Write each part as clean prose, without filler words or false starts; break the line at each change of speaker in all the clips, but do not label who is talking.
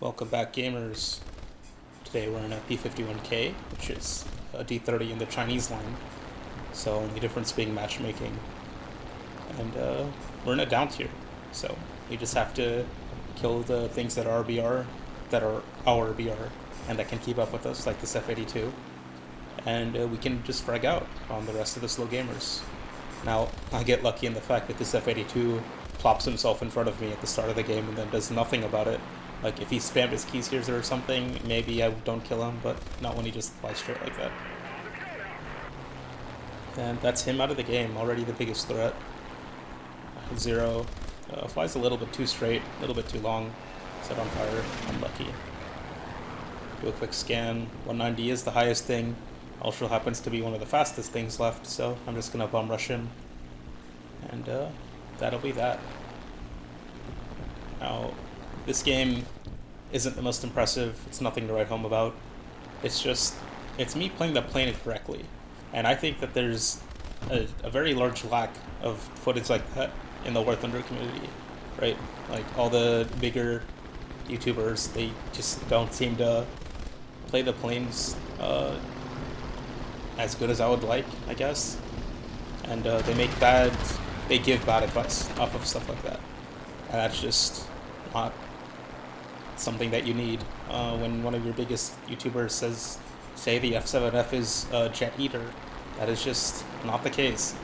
Welcome back, gamers. Today we're in a P51K, which is a D30 in the Chinese line. So only difference being matchmaking. And we're in a down tier. So we just have to kill the things that are BR, that are our BR, and that can keep up with us, like this F82. And we can just frag out on the rest of the slow gamers. Now, I get lucky in the fact that this F82 plops himself in front of me at the start of the game and then does nothing about it. Like, if he spammed his keys here or something, maybe I don't kill him, but not when he just flies straight like that. And that's him out of the game, already the biggest threat. Zero. Flies a little bit too straight, a little bit too long. Set on fire, unlucky. Do a quick scan. 190 is the highest thing. Also happens to be one of the fastest things left, so I'm just gonna bum rush him. And that'll be that. Now, this game isn't the most impressive. It's nothing to write home about. It's me playing the plane correctly. And I think that there's a very large lack of footage like that in the War Thunder community, right? Like, all the bigger YouTubers, they just don't seem to play the planes as good as I would like, I guess. And they give bad advice off of stuff like that. And that's just not something that you need when one of your biggest YouTubers say the F7F is a jet eater. That is just not the case.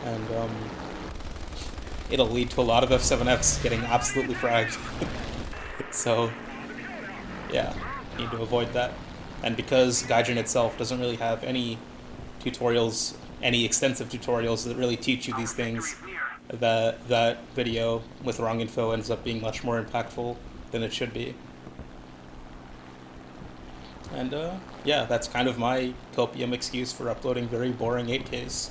And it'll lead to a lot of F7Fs getting absolutely fragged. So, yeah, need to avoid that. And because Gaijin itself doesn't really have any tutorials, any extensive tutorials that really teach you these things, that video with wrong info ends up being much more impactful than it should be. And yeah, that's kind of my copium excuse for uploading very boring 8Ks.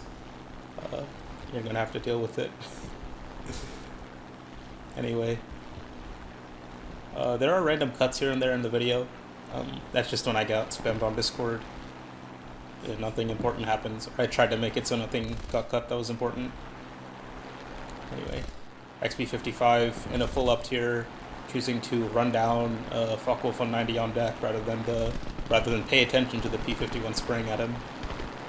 You're gonna have to deal with it. Anyway, there are random cuts here and there in the video. That's just when I got spammed on Discord. Nothing important happens. I tried to make it so nothing got cut that was important. Anyway, XP55 in a full up tier, choosing to run down Focke-Wulf 190 on deck rather than pay attention to the P51 spraying at him.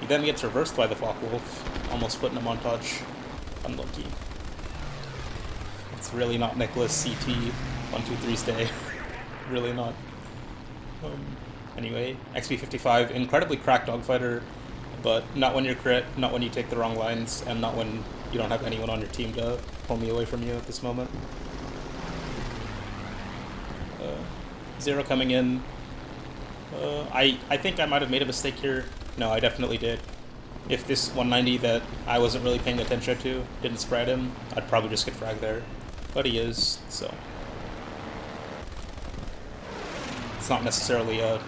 He then gets reversed by the Focke-Wulf, almost putting him on touch. Unlucky. It's really not Nicholas CT 123 stay. Really not. Anyway, XP55, incredibly cracked dogfighter, but not when you're crit, not when you take the wrong lines, and not when you don't have anyone on your team to pull me away from you at this moment. Zero coming in. I think I might have made a mistake here. No, I definitely did. If this 190 that I wasn't really paying attention to didn't spread him, I'd probably just get fragged there. But he is, so. It's not necessarily a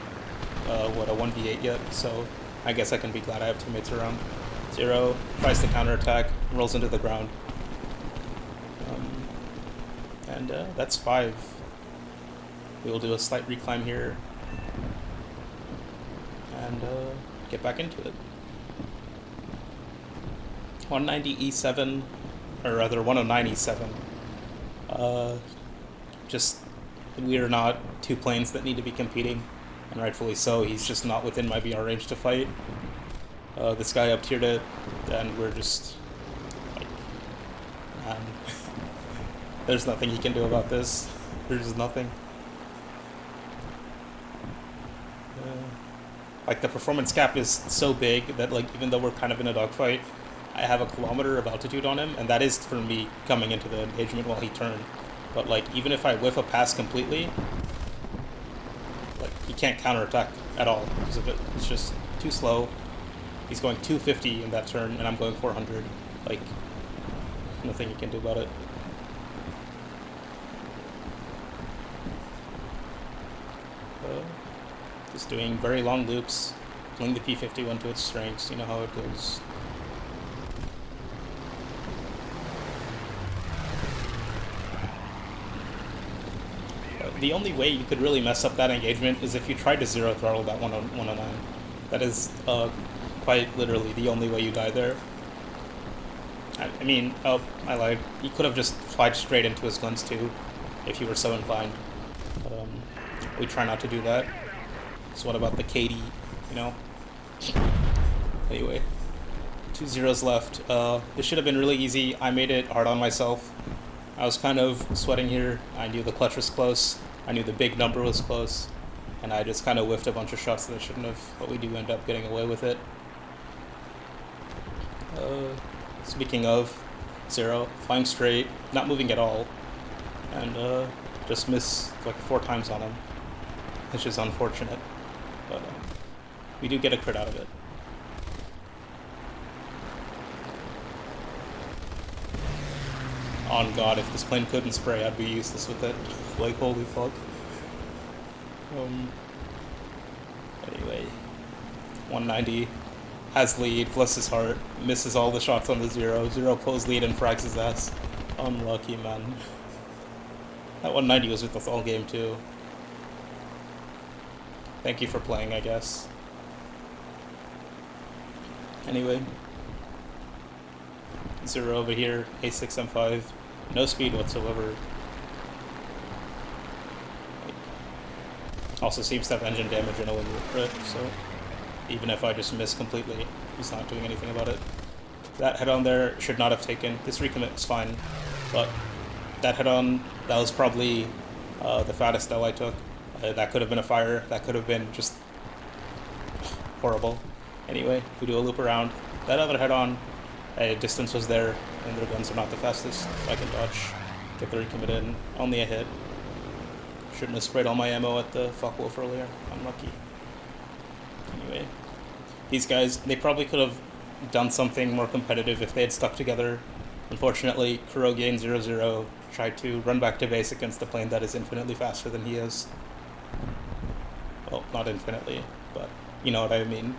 1v8 yet, so I guess I can be glad I have teammates around. Zero tries to counterattack, rolls into the ground. And that's 5. We will do a slight reclimb here and get back into it. 190 E7, or rather 109 E7. Just, we're not two planes that need to be competing, and rightfully so. He's just not within my BR range to fight. This guy up tiered it, and we're just like, man, there's nothing he can do about this. There's nothing. Like, the performance gap is so big that, like, even though we're kind of in a dogfight, I have a kilometer of altitude on him, and that is for me coming into the engagement while he turned. But, like, even if I whiff a pass completely, like, he can't counterattack at all because of it. It's just too slow. He's going 250 in that turn, and I'm going 400. Like, nothing he can do about it. Just doing very long loops, pulling the P51 to its strengths. You know how it goes. The only way you could really mess up that engagement is if you tried to zero throttle that 109. That is quite literally the only way you die there. I mean, oh, I lied. You could have just flied straight into his guns too, if you were so inclined. But We try not to do that. So what about the KD, you know? Anyway, 2 zeros left. This should have been really easy. I made it hard on myself. I was kind of sweating here. I knew the clutch was close. I knew the big number was close. And I just kind of whiffed a bunch of shots that I shouldn't have, but we do end up getting away with it. Speaking of, 0, flying straight, not moving at all, and just miss like 4 times on him, which is unfortunate, but we do get a crit out of it. On God, if this plane couldn't spray, I'd be useless with it. Like, holy fuck. Anyway, 190. Has lead, bless his heart, misses all the shots on the 0. 0 pulls lead and frags his ass. Unlucky, man. That 190 was with us all game, too. Thank you for playing, I guess. Anyway. 0 over here, A6, M5. No speed whatsoever. Also seems to have engine damage in a wing crit, so... Even if I just miss completely, he's not doing anything about it. That head-on there should not have taken. This recommit was fine, but that head-on, that was probably the fattest L I took. That could have been a fire. That could have been just horrible. Anyway, we do a loop around. That other head-on, distance was there, and their guns are not the fastest. I can dodge, get the recommit in. Only a hit. Shouldn't have sprayed all my ammo at the fuck wolf earlier. Unlucky. Anyway, these guys, they probably could have done something more competitive if they had stuck together. Unfortunately, Kurogi and 0-0 tried to run back to base against the plane that is infinitely faster than he is. Well, not infinitely, but you know what I mean.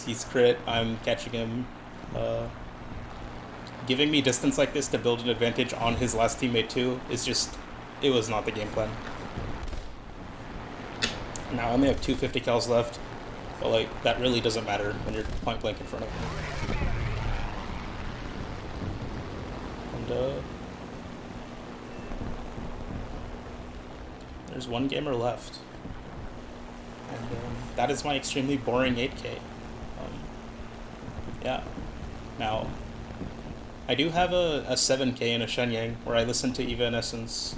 He's crit, I'm catching him. Giving me distance like this to build an advantage on his last teammate too is just, it was not the game plan. Now I only have 250 cals left, but like, that really doesn't matter when you're point blank in front of me. And there's one gamer left. And that is my extremely boring 8K. Yeah. Now, I do have a 7K and a Shenyang where I listen to Evanescence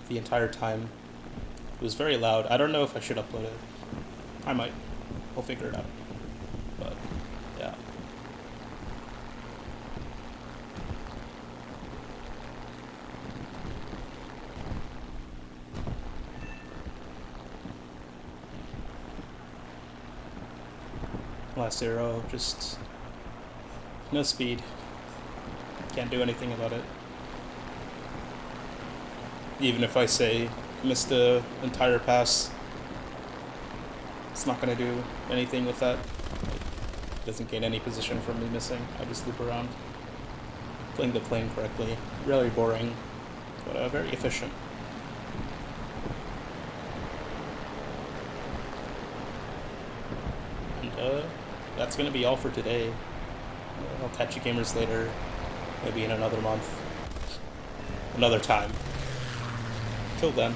the entire time. It was very loud. I don't know if I should upload it. I might. We'll figure it out. But, yeah. Last 0, just no speed. Can't do anything about it. Even if I say missed the entire pass, it's not going to do anything with that. It doesn't gain any position from me missing. I just loop around. Playing the plane correctly. Really boring, but very efficient. And that's going to be all for today. I'll catch you gamers later, maybe in another month, another time. Till then.